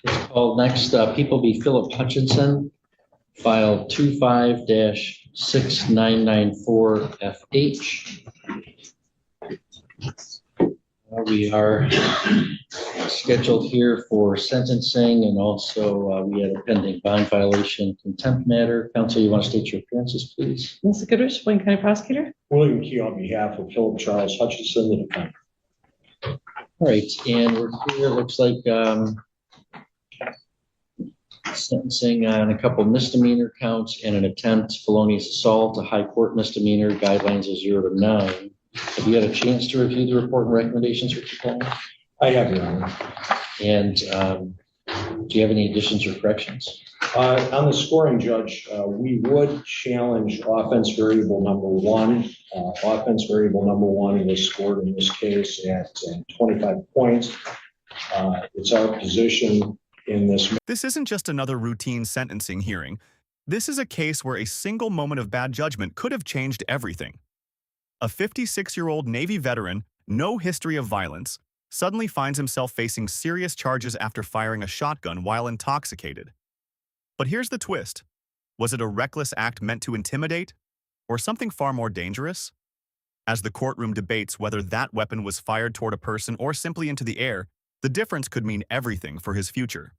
It's called next, People v. Philip Hutchinson, file 25-6994FH. We are scheduled here for sentencing, and also we had a pending bond violation contempt matter. Counsel, you want to state your appearances, please? Mr. Goodrich, Wayne County Prosecutor. William Key on behalf of Philip Charles Hutchinson, the defendant. All right, and we're here, it looks like sentencing on a couple misdemeanor counts and an attempt felonious assault, a high court misdemeanor, guidelines of 0 to 9. Have you had a chance to review the report and recommendations, Mr. Paul? I have, Your Honor. And do you have any additions or corrections? On the scoring, Judge, we would challenge offense variable number 1. Offense variable number 1 was scored in this case at 25 points. It's our position in this. This isn't just another routine sentencing hearing. This is a case where a single moment of bad judgment could have changed everything. A 56-year-old Navy veteran, no history of violence, suddenly finds himself facing serious charges after firing a shotgun while intoxicated. But here's the twist. Was it a reckless act meant to intimidate, or something far more dangerous? As the courtroom debates whether that weapon was fired toward a person or simply into the air, the difference could mean everything for his future.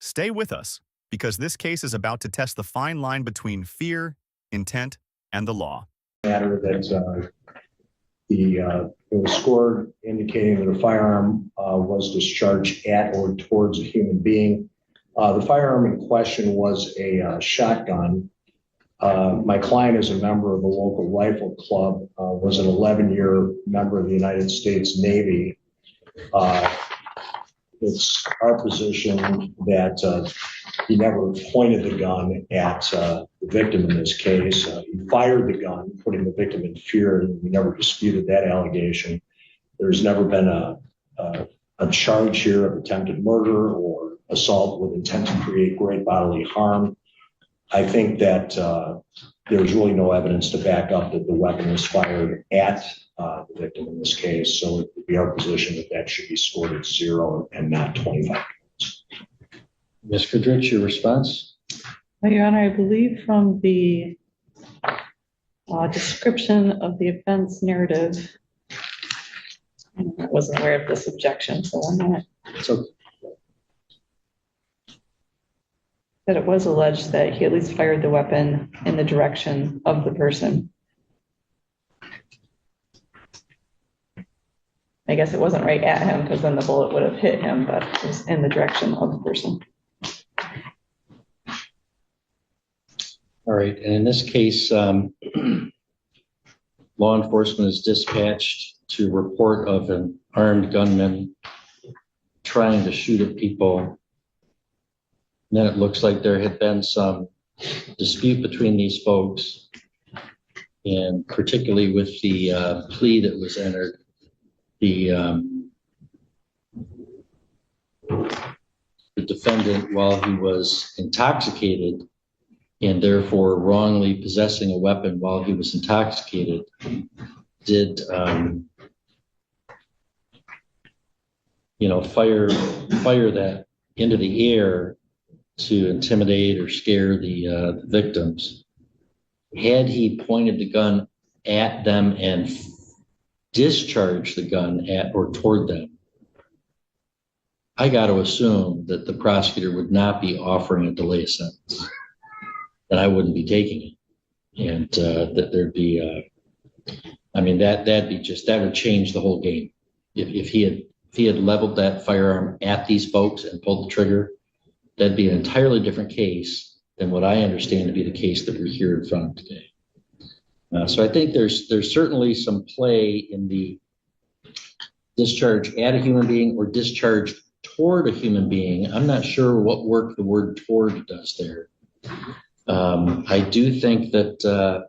Stay with us, because this case is about to test the fine line between fear, intent, and the law. Matter that it was scored indicating that a firearm was discharged at or towards a human being. The firearm in question was a shotgun. My client is a member of the local rifle club, was an 11-year member of the United States Navy. It's our position that he never pointed the gun at the victim in this case. He fired the gun, putting the victim in fear, and we never disputed that allegation. There's never been a charge here of attempted murder or assault with intent to create great bodily harm. I think that there's really no evidence to back up that the weapon was fired at the victim in this case. So it would be our position that that should be scored at 0 and not 25 points. Ms. Goodrich, your response? Well, Your Honor, I believe from the description of the offense narrative, I wasn't aware of this objection, so I'm not. So, That it was alleged that he at least fired the weapon in the direction of the person. I guess it wasn't right at him because then the bullet would have hit him, but it was in the direction of the person. all right, and in this case, law enforcement is dispatched to report of an armed gunman trying to shoot at people. And then it looks like there had been some dispute between these folks, and particularly with the plea that was entered, the defendant, while he was intoxicated and therefore wrongly possessing a weapon while he was intoxicated, did fire that into the air to intimidate or scare the victims. Had he pointed the gun at them and discharged the gun at or toward them, I got to assume that the prosecutor would not be offering a delay of sentence, that I wouldn't be taking it, and that there'd be, that would change the whole game. If he had leveled that firearm at these folks and pulled the trigger, that'd be an entirely different case than what I understand to be the case that we're here in front of today. So I think there's certainly some play in the discharge at a human being or discharge toward a human being. I'm not sure what work the word toward does there. I do think that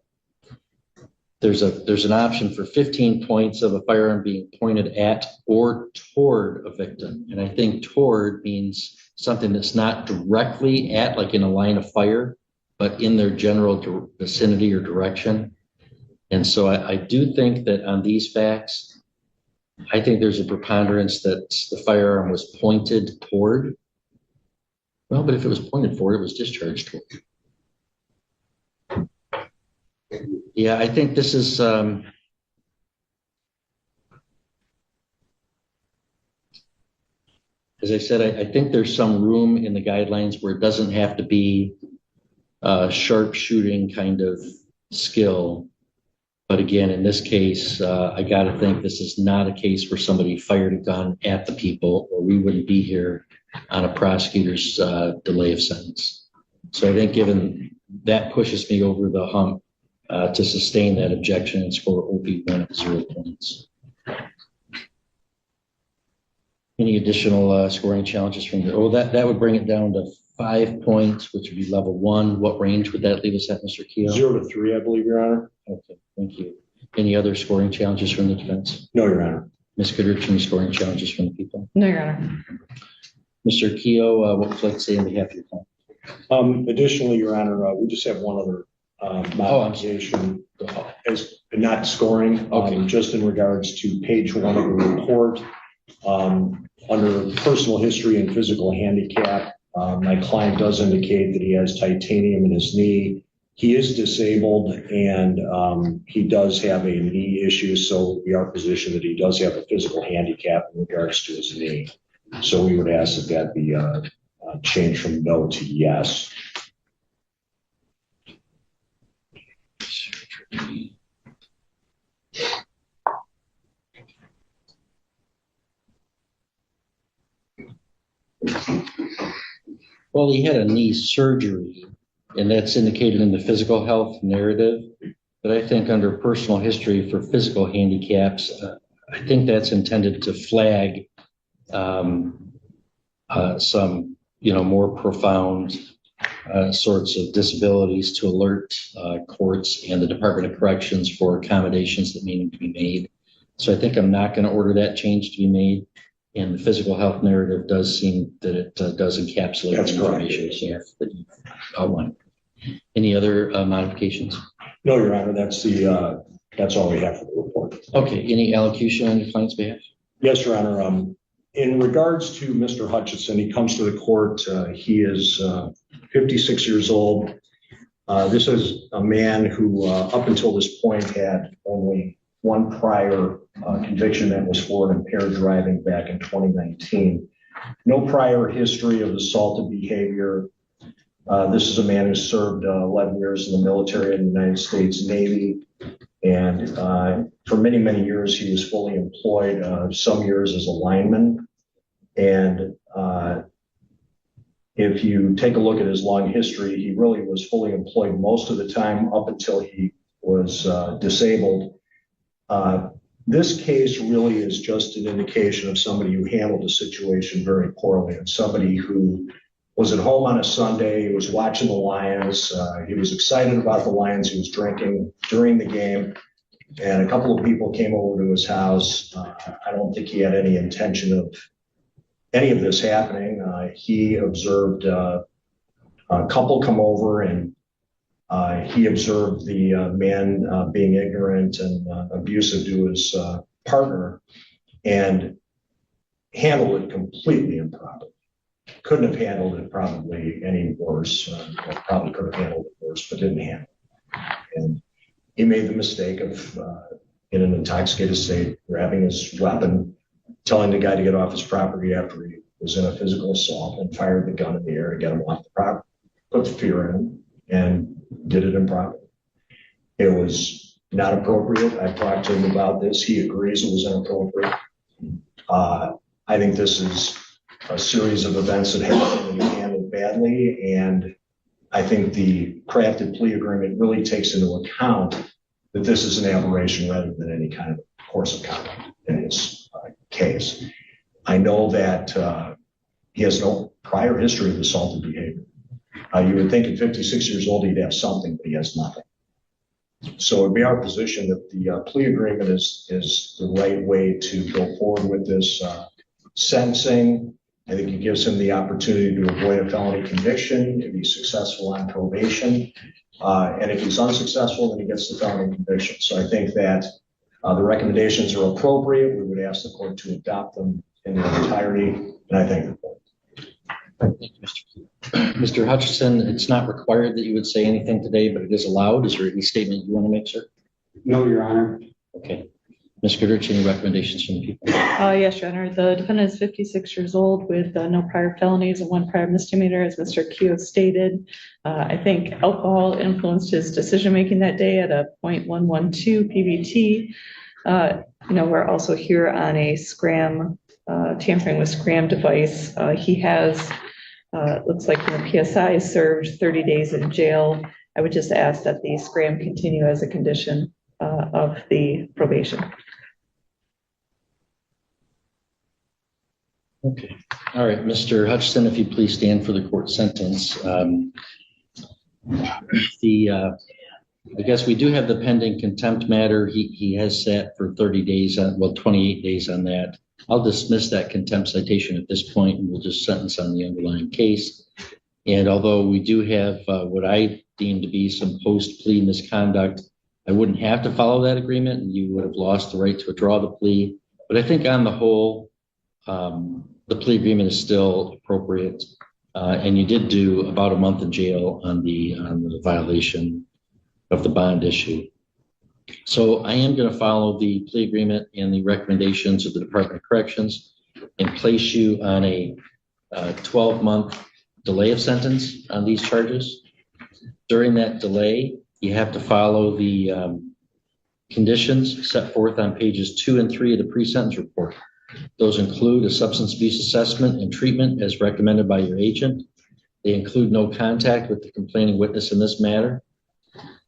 there's an option for 15 points of a firearm being pointed at or toward a victim. And I think toward means something that's not directly at, like in a line of fire, but in their general vicinity or direction. And so I do think that on these facts, I think there's a preponderance that the firearm was pointed toward Well, but if it was pointed for, it was discharged toward. Yeah, I think this is, as I said, I think there's some room in the guidelines where it doesn't have to be a sharp shooting kind of skill. But again, in this case, I got to think this is not a case where somebody fired a gun at the people, or we wouldn't be here on a prosecutor's delay of sentence. So I think given that pushes me over the hump to sustain that objection and score OP1 at 0 points. Any additional scoring challenges from the, that would bring it down to 5 points, which would be level 1. What range would that leave us at, Mr. Keogh? 0 to 3, I believe, Your Honor. Okay, thank you. Any other scoring challenges from the defense? No, Your Honor. Ms. Goodrich, any scoring challenges from the people? No, Your Honor. Mr. Keogh, what would you like to say on behalf of your client? Additionally, Your Honor, we just have one other modification as not scoring, Okay. just in regards to page 1 of the report. Under personal history and physical handicap, my client does indicate that he has titanium in his knee. He is disabled and he does have a knee issue, so we are positioned that he does have a physical handicap in regards to his knee. So we would ask that that be changed from no to yes. Well, he had a knee surgery, and that's indicated in the physical health narrative. But I think under personal history for physical handicaps, I think that's intended to flag some, more profound sorts of disabilities to alert courts and the Department of Corrections for accommodations that may need to be made. So I think I'm not going to order that change to be made. And the physical health narrative does seem that it does encapsulate That's the information that you outlined. Any other modifications? No, Your Honor, that's all we have for the report. Okay, any allocution on your client's behalf? Yes, Your Honor. In regards to Mr. Hutchinson, he comes to the court. He is 56 years old. This is a man who, up until this point, had only one prior conviction that was for impaired driving back in 2019. No prior history of assaultive behavior. This is a man who served 11 years in the military in the United States Navy. And for many, many years, he was fully employed, some years as a lineman. And if you take a look at his long history, he really was fully employed most of the time up until he was disabled. This case really is just an indication of somebody who handled the situation very poorly, and somebody who was at home on a Sunday, he was watching the Lions, he was excited about the Lions, he was drinking during the game, and a couple of people came over to his house. I don't think he had any intention of any of this happening. He observed a couple come over, and he observed the man being ignorant and abusive to his partner and handled it completely improperly. Couldn't have handled it probably any worse. Probably could have handled it worse, but didn't handle it. And he made the mistake of, in an intoxicated state, grabbing his weapon, telling the guy to get off his property after he was in a physical assault, and fired the gun in the air to get him off the property, put the fear in him, and did it improperly. It was not appropriate. I talked to him about this. He agrees it was inappropriate. I think this is a series of events that happened and he handled badly. And I think the crafted plea agreement really takes into account that this is an aberration rather than any kind of course of conduct in his case. I know that he has no prior history of assaultive behavior. You would think at 56 years old he'd have something, but he has nothing. So it'd be our position that the plea agreement is the right way to go forward with this sentencing. I think it gives him the opportunity to avoid a felony conviction if he's successful on probation. And if he's unsuccessful, then he gets the felony conviction. So I think that the recommendations are appropriate. We would ask the court to adopt them in their entirety. And I thank the court. Thank you, Mr. Keogh. Mr. Hutchison, it's not required that you would say anything today, but it is allowed. Is there any statement you want to make, sir? No, Your Honor. Okay. Ms. Goodrich, any recommendations from the people? Yes, Your Honor. The defendant is 56 years old with no prior felonies and one prior misdemeanor, as Mr. Keogh stated. I think alcohol influenced his decision-making that day at a .112 PBT. We're also here on a scram, tampering with scram device. He has, looks like in the PSI, served 30 days in jail. I would just ask that the scram continue as a condition of the probation. Okay. All right, Mr. Hutchison, if you please stand for the court sentence. I guess we do have the pending contempt matter. He has sat for 30 days, 28 days on that. I'll dismiss that contempt citation at this point, and we'll just sentence on the underlying case. And although we do have what I deem to be some post-plea misconduct, I wouldn't have to follow that agreement, and you would have lost the right to withdraw the plea. But I think on the whole, the plea agreement is still appropriate. And you did do about a month in jail on the violation of the bond issue. So I am going to follow the plea agreement and the recommendations of the Department of Corrections and place you on a 12-month delay of sentence on these charges. During that delay, you have to follow the conditions set forth on pages 2 and 3 of the pre-sentence report. Those include a substance abuse assessment and treatment as recommended by your agent. They include no contact with the complaining witness in this matter.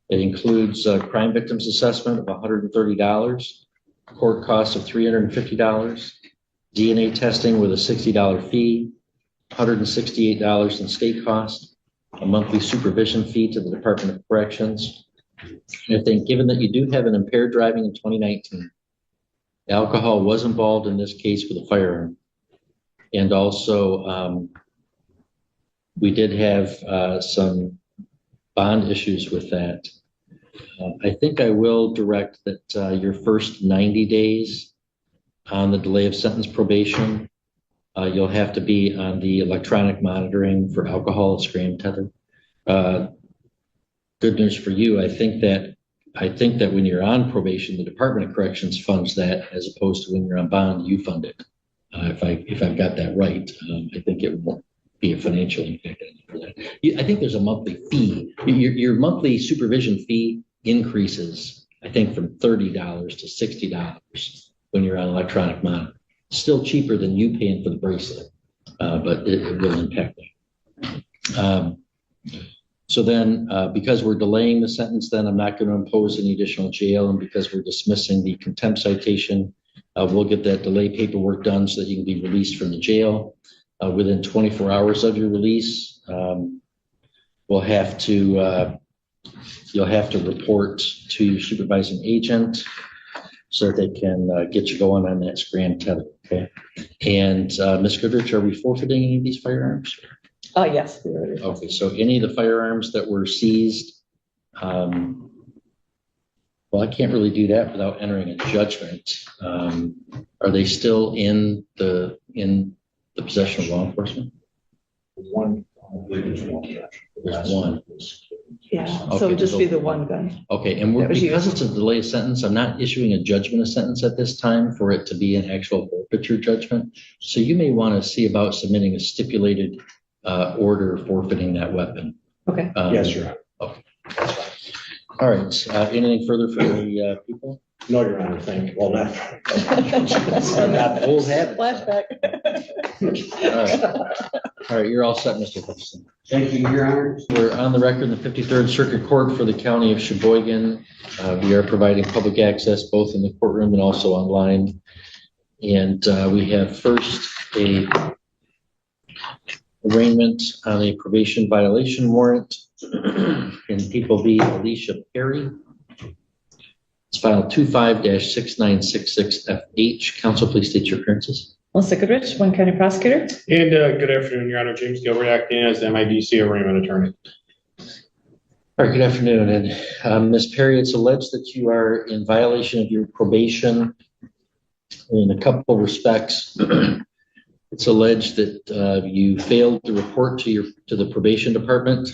It includes a crime victims assessment of $130, court costs of $350, DNA testing with a $60 fee, $168 in state cost, a monthly supervision fee to the Department of Corrections. And I think given that you do have an impaired driving in 2019, alcohol was involved in this case with a firearm. And also we did have some bond issues with that. I think I will direct that your first 90 days on the delay of sentence probation, you'll have to be on the electronic monitoring for alcohol scram tether. Good news for you. I think that when you're on probation, the Department of Corrections funds that, as opposed to when you're on bond, you fund it. If I've got that right, I think it won't be a financial impact for that. I think there's a monthly fee. Your monthly supervision fee increases, I think, from $30 to $60 when you're on electronic monitor. Still cheaper than you paying for the bracelet, but it will impact that. So then, because we're delaying the sentence, then I'm not going to impose any additional jail, and because we're dismissing the contempt citation, we'll get that delay paperwork done so that you can be released from the jail. Within 24 hours of your release, you'll have to report to your supervising agent so that they can get you going on that scram tether. Okay. And Ms. Goodrich, are we forfeiting any of these firearms? Yes. Okay, so any of the firearms that were seized, well, I can't really do that without entering a judgment. Are they still in the possession of law enforcement? One, there's one. There's one. Yeah, so Okay, it would just be so- the one gun. Okay, and That was because you. it's a delay of sentence, I'm not issuing a judgment of sentence at this time for it to be an actual forfeiture judgment. So you may want to see about submitting a stipulated order forfeiting that weapon. Okay. Yes, Your Honor. Okay. All right. Anything further from the people? No, Your Honor, thank you. Well, not. Not old habits. Flashback. All right, you're all set, Mr. Hutchison. Thank you, Your Honor. We're on the record in the 53rd Circuit Court for the County of Sheboygan. We are providing public access both in the courtroom and also online. And we have first a arraignment on a probation violation warrant in People v. Alicia Perry. It's file 25-6966FH. Counsel, please state your appearances. Melissa Goodrich, Wayne County Prosecutor. And good afternoon, Your Honor. James Gilbert acting as the MIDC arraignment attorney. All right, good afternoon. And Ms. Perry, it's alleged that you are in violation of your probation in a couple of respects. It's alleged that you failed to report to the probation department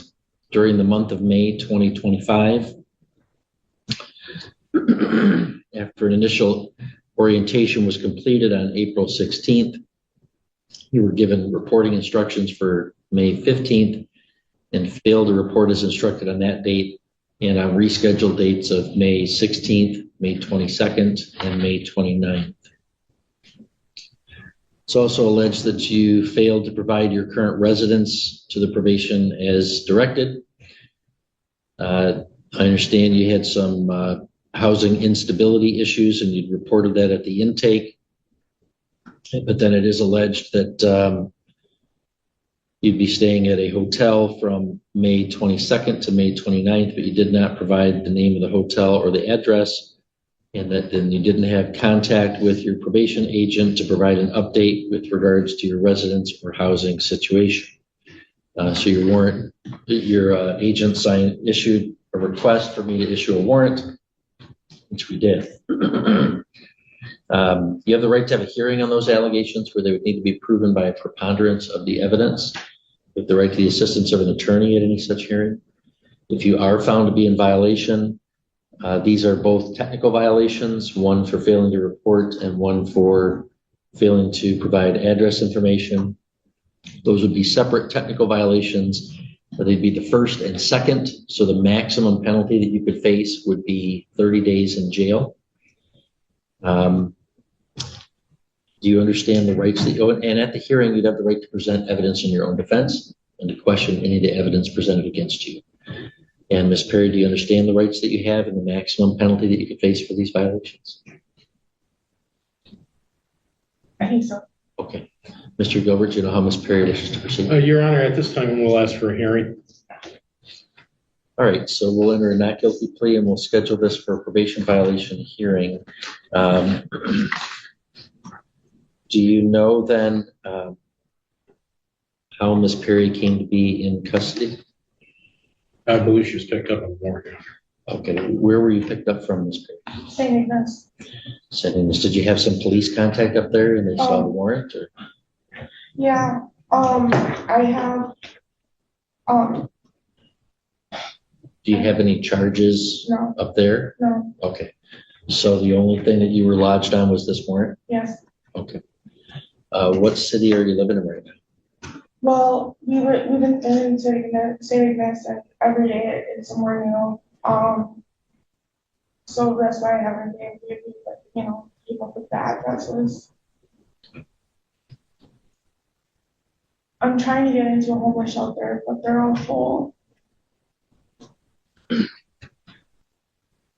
during the month of May 2025. After an initial orientation was completed on April 16th, you were given reporting instructions for May 15th and failed to report as instructed on that date and on rescheduled dates of May 16th, May 22nd, and May 29th. It's also alleged that you failed to provide your current residence to the probation as directed. I understand you had some housing instability issues and you'd reported that at the intake. But then it is alleged that you'd be staying at a hotel from May 22nd to May 29th, but you did not provide the name of the hotel or the address, and that then you didn't have contact with your probation agent to provide an update with regards to your residence or housing situation. So your agent issued a request for me to issue a warrant, which we did. You have the right to have a hearing on those allegations where they would need to be proven by a preponderance of the evidence. You have the right to the assistance of an attorney at any such hearing. If you are found to be in violation, these are both technical violations, one for failing to report and one for failing to provide address information. Those would be separate technical violations. They'd be the first and second. So the maximum penalty that you could face would be 30 days in jail. Do you understand the rights that you owe? And at the hearing, you'd have the right to present evidence in your own defense and to question any of the evidence presented against you. And Ms. Perry, do you understand the rights that you have and the maximum penalty that you could face for these violations? I think so. Okay. Mr. Gilbert, do you know how Ms. Perry wishes to proceed? Your Honor, at this time, we'll ask for a hearing. All right, so we'll enter a not guilty plea and we'll schedule this for a probation violation hearing. Do you know then how Ms. Perry came to be in custody? I believe she was picked up on the warrant. Okay, where were you picked up from, Ms. Perry? St. Ignace. St. Ignace. Did you have some police contact up there and they saw the warrant? Or? Yeah. I have. Do you have any charges No. up there? No. Okay. So the only thing that you were lodged on was this warrant? Yes. Okay. What city are you living in right now? Well, we've been in St. Ignace every day. It's somewhere new. So that's why I haven't been able to, keep up with the addresses. I'm trying to get into a homeless shelter, but they're all full.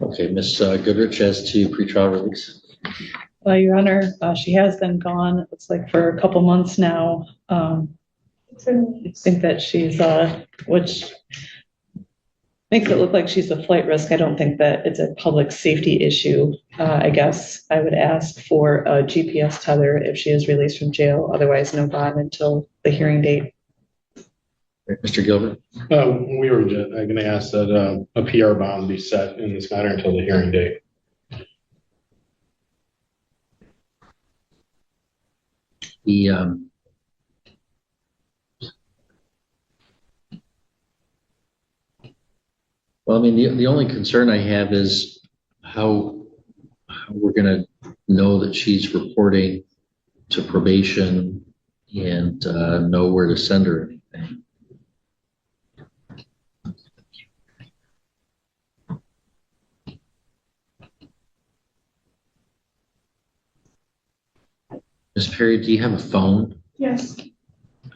Okay, Ms. Goodrich, as to pretrial release. Your Honor, she has been gone, it looks like for a couple months now. I think that she's, which makes it look like she's a flight risk. I don't think that it's a public safety issue. I guess I would ask for a GPS tether if she is released from jail, otherwise no bond until the hearing date. Mr. Gilbert? We were going to ask that a PR bond be set in this matter until the hearing date. Well, I mean, the only concern I have is how we're going to know that she's reporting to probation and know where to send her anything. Ms. Perry, do you have a phone? Yes.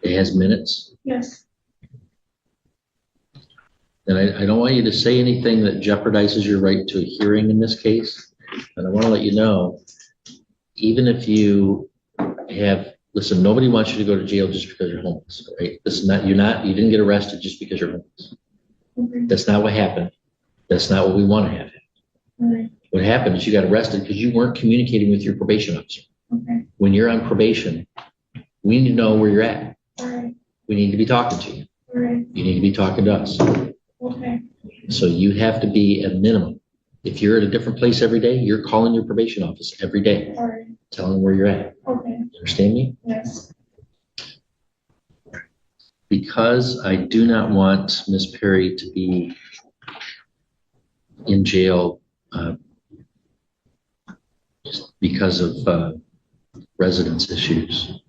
It has minutes? Yes. And I don't want you to say anything that jeopardizes your right to a hearing in this case. And I want to let you know, even if you listen, nobody wants you to go to jail just because you're homeless, right? This is not, you didn't get arrested just because you're homeless. Okay. That's not what happened. That's not what we want to have happen. Okay. What happened is you got arrested because you weren't communicating with your probation officer. Okay. When you're on probation, we need to know where you're at. All right. We need to be talking to you. All right. You need to be talking to us. Okay. So you have to be at minimum. If you're at a different place every day, you're calling your probation office every day, All right. telling them where you're at. Okay. You understand me? Yes. because I do not want Ms. Perry to be in jail just because of residence issues.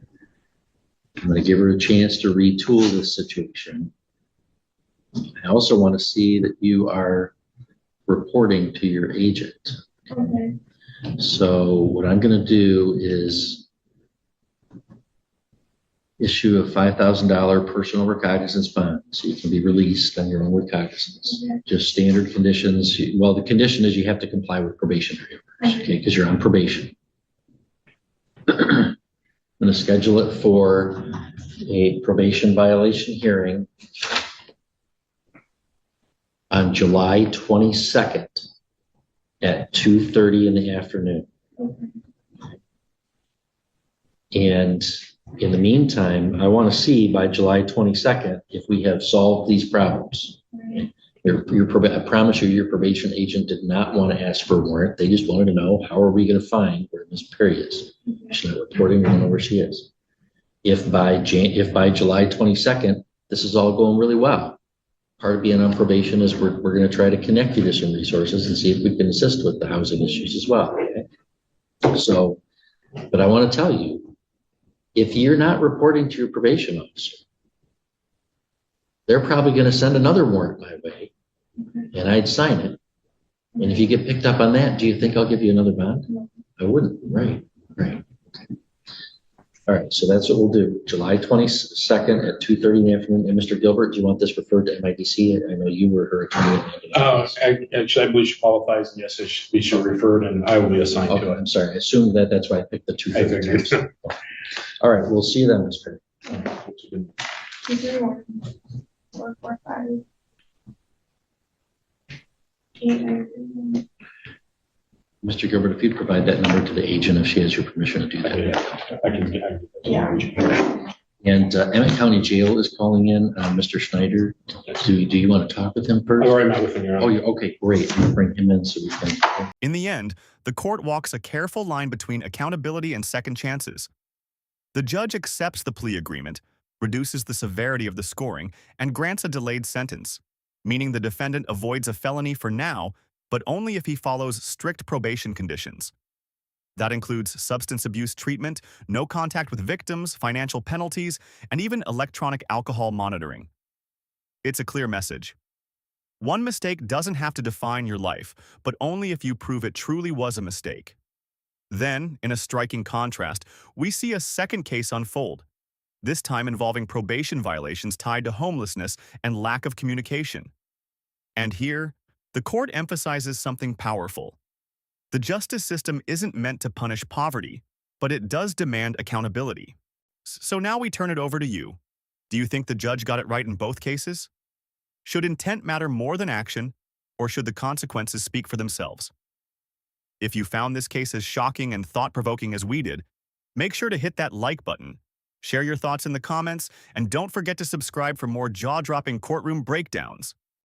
I'm going to give her a chance to retool this situation. I also want to see that you are reporting to your agent. Okay. So what I'm going to do is issue a $5,000 personal recognizance bond so you can be released on your own recognizance. Okay. Just standard conditions. Well, the condition is you have to comply with probationary orders, okay, because you're on probation. I'm going to schedule it for a probation violation hearing on July 22nd at 2:30 in the afternoon. Okay. And in the meantime, I want to see by July 22nd if we have solved these problems. Right. I promise you, your probation agent did not want to ask for a warrant. They just wanted to know, how are we going to find where Ms. Perry is? She's not reporting, we don't know where she is. If by July 22nd, this is all going really well, part of being on probation is we're going to try to connect you to some resources and see if we can assist with the housing issues as well. Okay? So, but I want to tell you, if you're not reporting to your probation officer, they're probably going to send another warrant my way, and I'd sign it. And if you get picked up on that, do you think I'll give you another bond? No. I wouldn't. Right. Okay. All right. So that's what we'll do. July 22nd at 2:30 in the afternoon. And Mr. Gilbert, do you want this referred to MIDC? I know you were her attorney. Actually, I believe she qualifies, and yes, it should be referred, and I will be assigned Okay, to it. I'm sorry. I assumed that's why I picked the 2:30 times. All right. We'll see you then, Ms. Perry. 231, 445. 893. Mr. Gilbert, if you'd provide that number to the agent, if she has your permission to do that. I can. Yeah. And Emmett County Jail is calling in Mr. Schneider. Do you want to talk with him I've first? already met with him, Your Honor. Oh, okay, great. I'll bring him in so we can. In the end, the court walks a careful line between accountability and second chances. The judge accepts the plea agreement, reduces the severity of the scoring, and grants a delayed sentence, meaning the defendant avoids a felony for now, but only if he follows strict probation conditions. That includes substance abuse treatment, no contact with victims, financial penalties, and even electronic alcohol monitoring. It's a clear message. One mistake doesn't have to define your life, but only if you prove it truly was a mistake. Then, in a striking contrast, we see a second case unfold, this time involving probation violations tied to homelessness and lack of communication. And here, the court emphasizes something powerful. The justice system isn't meant to punish poverty, but it does demand accountability. So now we turn it over to you. Do you think the judge got it right in both cases? Should intent matter more than action, or should the consequences speak for themselves? If you found this case as shocking and thought-provoking as we did, make sure to hit that like button, share your thoughts in the comments, and don't forget to subscribe for more jaw-dropping courtroom breakdowns.